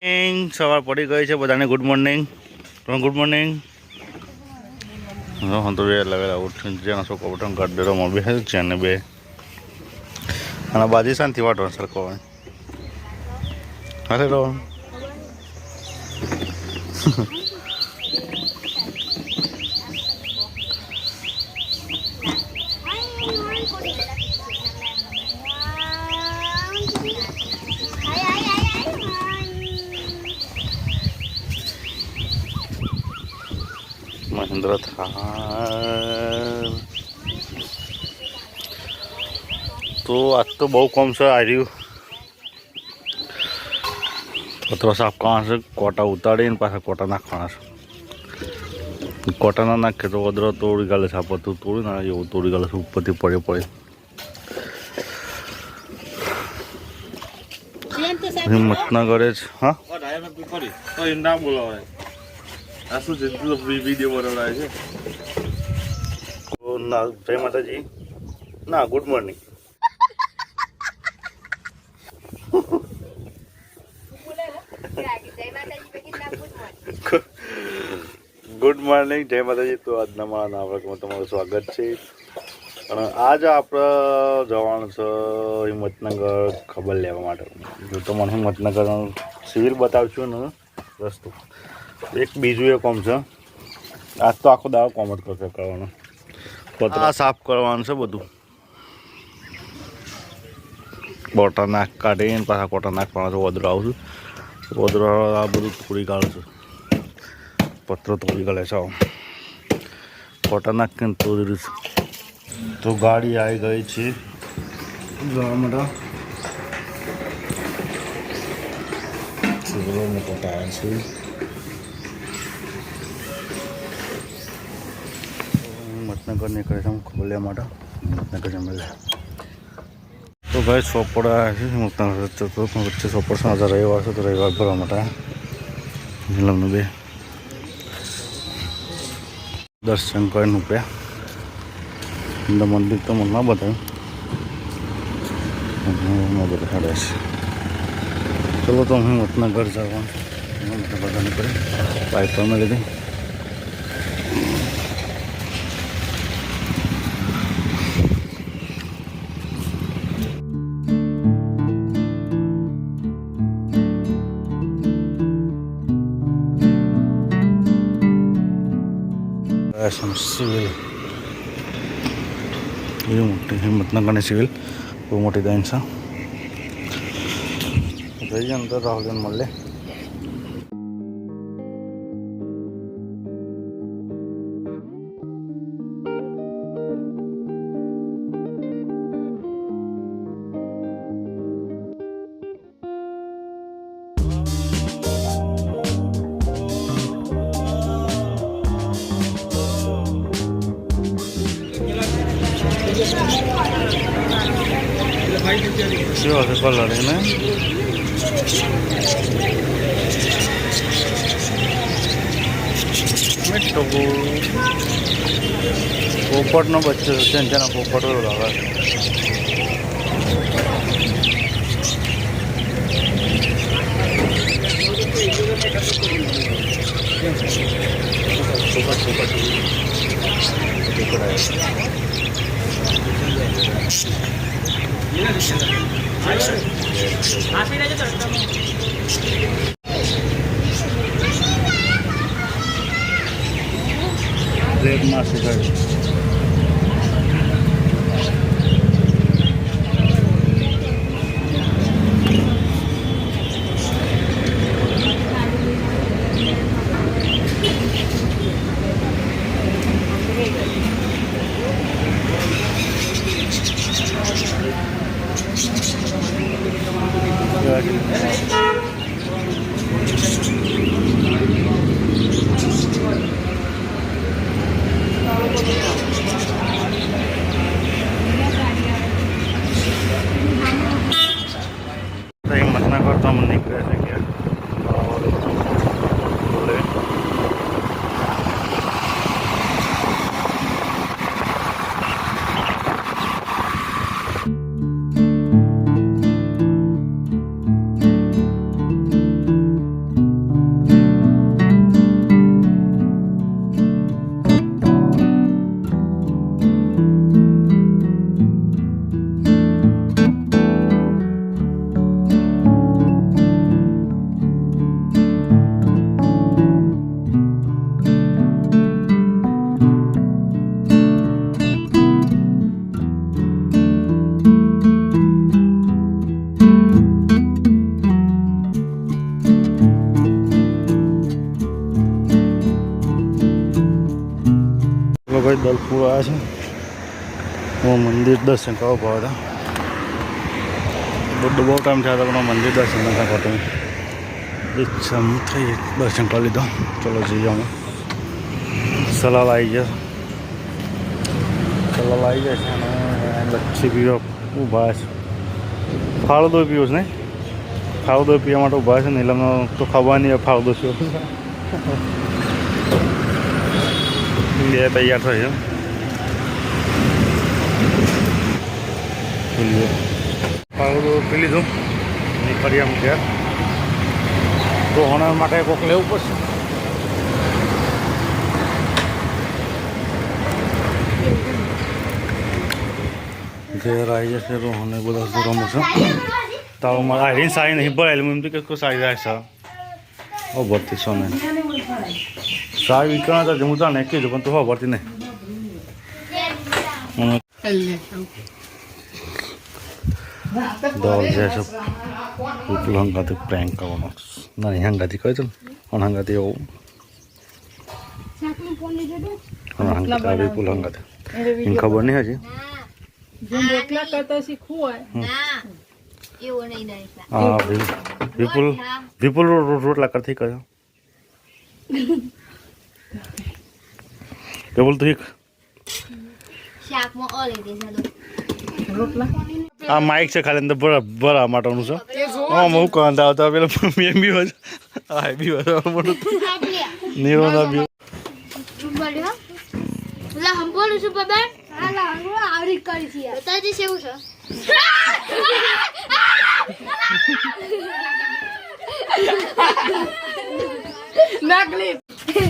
સવાર પડી ગઈ છે બધાને. Good morning. Good morning. હું તો બે લગેલા ઉઠીને જેના છોકરો ઉઠીને ગાડીમાં બે છે ને બે અને બાજી શાંતિ વાટો સરખો હોય હાલે રહો. મહેન્દ્ર થાર તો આજ તો બહુ કોમ છે. આ રહ્યું પતરો સાફ કરવાના છે, કોટા ઉતાડીને પાછા કોટા નાખવાના છે. કોટા ના નાખે તો વધરો તોડી ગાલે છે. આ પતું તોડી ના એવું તોડી ગાલે છે ઉપરથી પડે પડે. હિંમતનગર જ હા ના બોલાવાય. આ શું છે વિડીયો બનાવડાય છે. જય માતાજી. ના ગુડ મોર્નિંગ. ગુડ મોર્નિંગ, જય માતાજી. તો આજના મારા નાવકમાં તમારું સ્વાગત છે. અને આજે આપણે જવાનું છે હિંમતનગર ખબર લેવા માટે. જો તો મને હિંમતનગર સિવિલ બતાવશું ને રસ્તો. એક બીજું એ કોમ છે. આજ તો આખો દાડો કોમ જ કરવાનો. કોતરા સાફ કરવાનું છે બધું. કોટા નાખ કાઢીને પાછા કોટા નાખવાના છે. વદરો આવું છું. વદરો આ બધું તોડી કાઢું છું. પત્રો તોડી કાઢે છે. કોટા નાખીને તોડી રહ્યું છે. તો ગાડી આવી ગઈ છે જવા માટે. કોટા આવ્યા છે. હિંમતનગર નીકળે છે ખબર લેવા માટે. હિંમતનગર જમી લે. તો ભાઈ સોપડ આવ્યા છે હિંમતનગર વચ્ચે સોપડ છે. આજે રવિવાર છે તો રવિવાર ભરવા માટે નીલમનું બે દર્શન કરીને ઉપડ્યા. અંદર મંદિર તો મને ના બતાવ્યું બધા સાડા છે. ચલો તો હું હિંમતનગર જવાનું બધા નીકળે બાઇક પર મેં લીધી. સિવિલ એ મોટી હિંમતનગરની સિવિલ બહુ મોટી લાઈન છે. જઈએ અંદર રાહુલને મળે. કેવો છે કલર એને પોપટનો બચ્ચો છે જેના પોપટ લાવે. બ્રેક માસી ગાડી દલપુર આવ્યા છે મંદિર દર્શન કરવા ભાવ હતા બહુ ટાઈમ થયા હતા પણ મંદિર દર્શન નથી કરતો ઈચ્છા થઈ દર્શન કરી લીધો ચલો જઈએ અમે સલાલ આવી ગયા છે અને લચ્છી પીવા ઊભા છે ફાળો દો પીવો છે નહીં ફાળો દો પીવા માટે ઊભા છે ને એટલે તો ખબર નહીં ફાળો દો પીવો બે તૈયાર થઈ છે ફાળો દો પી લીધું નીકળી આમ ત્યાં તો હોનાર માટે કોક લેવું પડશે ઘેર આવી જશે રોહને બધા શું રમશે તારું આવીને સારી નહીં ભરાયેલું એમ તો કે સારી જાય છે હો ભરતી છો ને સારી વિકરણ હતા હું તો નહીં કીધું પણ તું હો ભરતી નહીં દોડ જાય છે વિપુલ હંગાથી પ્રેન્ક કરવાનો નહીં હંગાથી કહે છે ને હંગાથી એવું વિપુલ હંગાથી એને ખબર નહીં હજી હા વિપુલ રોટલા કરતી કયો વિપુલ તું આ માઇક છે ખાલી અંદર ભરા માટેનું છે હા હું કહું આવતા પેલા મેં બી હોય હા બી હોય મોટું નીરો ના બી હમ બોલું છું બાબા આવડી કરી છે બતાજી છે એવું છે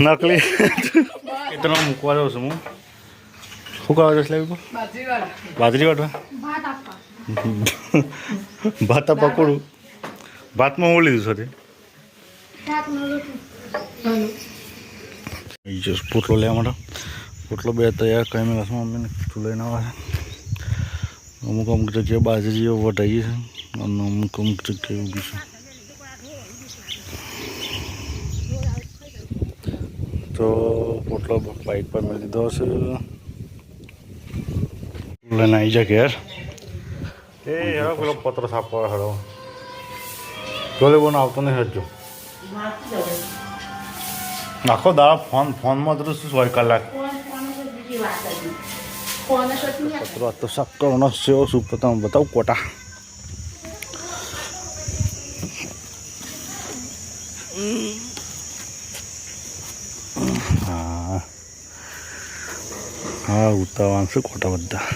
નકલી કેટલા મૂકવા જાઉં છું હું શું કરવા જઈશ લેવી બાજરી વાટવા ભાત પકોડું ભાતમાં હું લીધું છે પોટલો લેવા માટે પોટલો બે તૈયાર કઈ મેં મમ્મીને લઈને આવે છે અમુક જગ્યાએ બાજરીઓ વટાઈ છે અને અમુક જગ્યાએ ઊભી છે તો પોટલો બાઇક પર મેં લીધો હશે લઈને આવી જાય ઘેર એ હેરો પેલો પત્ર છાપવા હેરો જોલે બોને આવતો નહીં હજુ આખો દાડા ફોનમાં તો શું હોય કલાક પત્ર તો સાફ કરવાનો છે શું તમે બતાવું કોટા હા હા ઉતારવાનું છે ખોટા બધા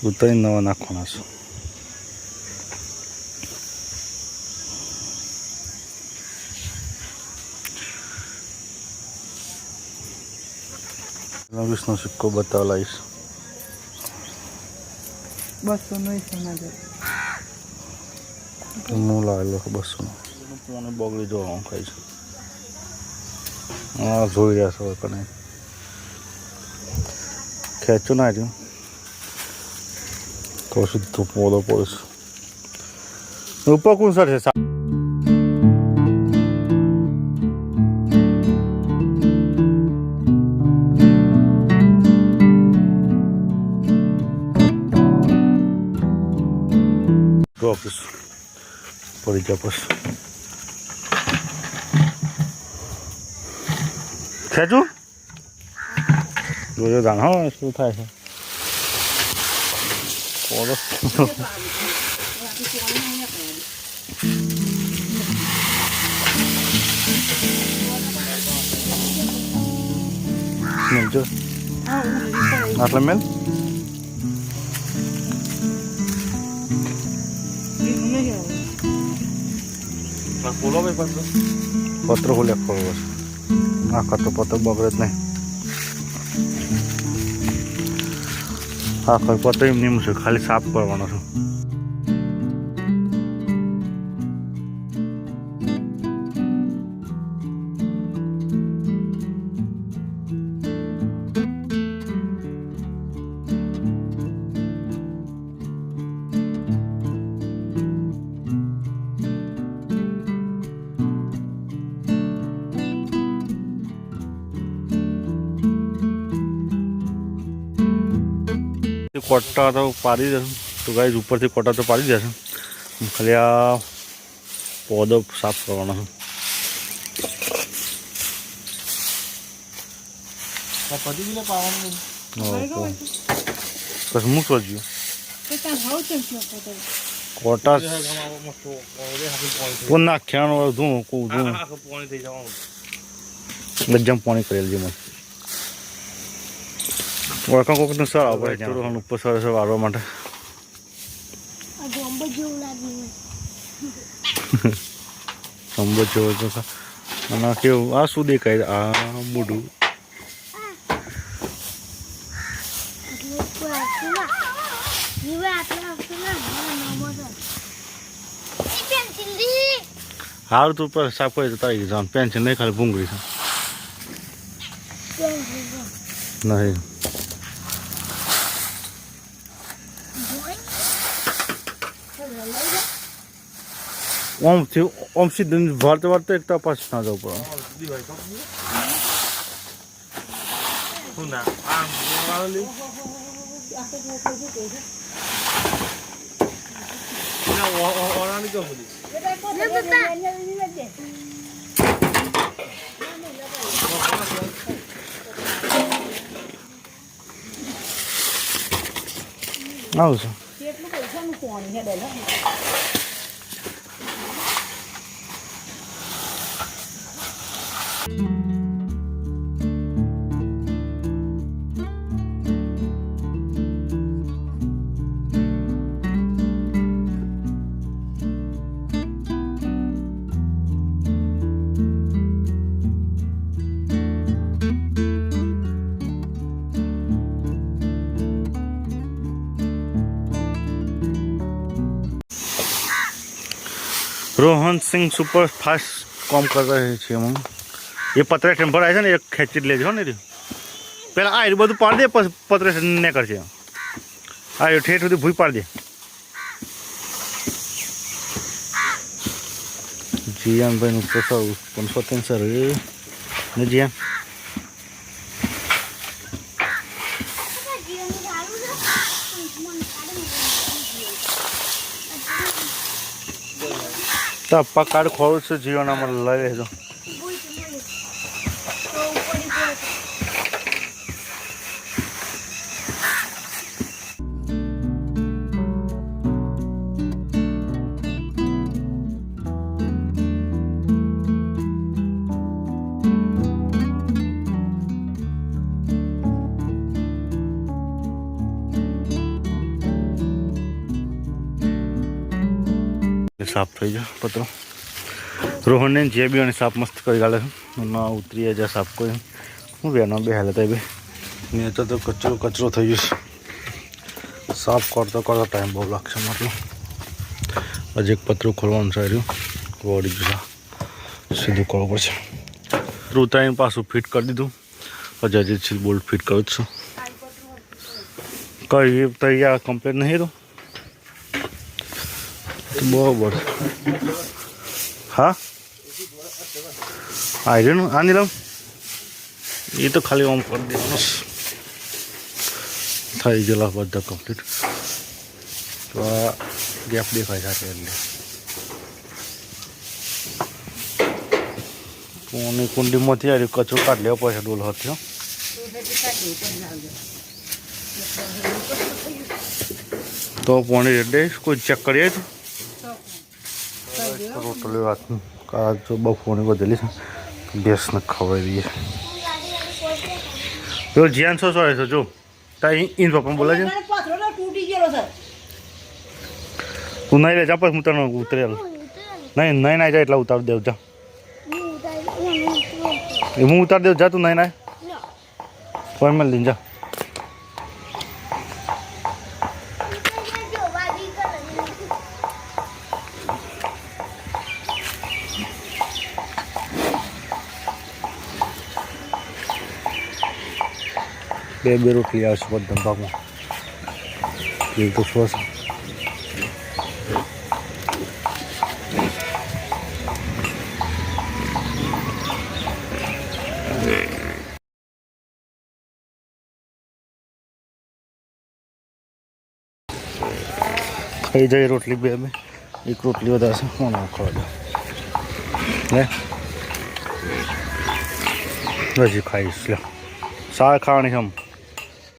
ઉતારી નવા નાખવાના છે વીસનો સિક્કો બતાવ લાવીશ 200 હું લાવેલો 200 ફોન બગડી જવા ખાઈ છે હા જોઈ રહ્યા છો કને ખેંચો ના રહ્યું તો સીધું પોદો પડશે ઉપર કોણ સર છે ઓફિસ પડી ગયા પછી ખેંચું જોજો જાણ હા શું થાય છે આટલા મેલ પત્ર ખોલ્યા ખોલવો છે આખા તો પત્ર બગડે જ નહીં આખા પત્ર એમ નહીં છે ખાલી સાફ કરવાનો છે ઉપરથી કોટા તો પાડી દેશે તો ગાઈઝ ઉપરથી કોટા તો પાડી દેશે ખાલી આ પોદો સાફ કરવાનો છે પછી મૂકવા જોઈએ કોટા કોણ નાખ્યાનો ધૂણ ગજ્જમ પાણી કરેલ છે મને ઓળખા કોકને સર આવે થોડું ઉપર સર વાળવા માટે સંબો જેવો તો અને કેવું આ શું દેખાય આ મોઢું હારું તું પર સાફ કરી તારી જવાનું પેન્શન નહીં ખાલી ભૂંગળી છે નહીં ઓમ સીધું વારતે એક તપાસ ના જવું પડે આવું છે रोहन सिंह सुपर फास्ट काम कर रहे छे हम ये पत्रे टेम्पर आए ने एक खेची ले जो ने पहला आ બધું પાડ દે પછી પત્રે ને કરશે આ ઠેઠ સુધી ભૂઈ પાડ દે જીયાન ભાઈ નું પોસાવ 503 સર ને જીયાન ટપ્પા કાર્ડ ખોલું છું જીઓનામાં લઈ લેજો સાફ થઈ જાય પત્રો રોહનને જે બી અને સાફ મસ્ત કરી ગાલે ના ઉતરી જાય સાફ કરી હું બેનો બે હાલત બે ને તો કચરો થઈ જશે સાફ કરતો ટાઈમ બહુ લાગશે મતલબ હજી એક પતરું ખોલવાનું છે રહ્યું વળી જશે સીધું કરવું પડશે ઉતારીને પાછું ફિટ કરી દીધું હજી હજી બોલ્ટ ફિટ કરું જ છું કઈ તૈયાર કમ્પ્લીટ નહીં તો બરાબર હા આયરન આની લઉં એ તો ખાલી ઓમ કરી દેવાનું થઈ ગયેલા બધા કમ્પ્લીટ તો આ ગેપ દેખાય છે એટલે પોની કુંડીમાંથી આ કચરો કાઢ લેવો પડશે ડોલ હાથથી તો પોણી એટલે કોઈ ચેક કરીએ તો રોટલી વાત જો બહુ ફોની વધેલી છે ભેંસને ખવાઈ દઈએ પેલો જ્યાન છો સોરે છે જો તા ઇન પપ્પા બોલે છે તું નહીં લે જા પછી હું તને ઉતરેલ નહીં નહીં જાય એટલે ઉતારી દેવ જા હું ઉતારી દેવ જા તું નહીં નાય કોઈ મેં લઈને જા બે રોટલી આવશે બધા ભાગમાં એ તો શ્વાસ ખાઈ જાય રોટલી બે એક રોટલી વધારે છે હું નાખો લે હજી ખાઈશ લે શાક ખાવાની છે આમ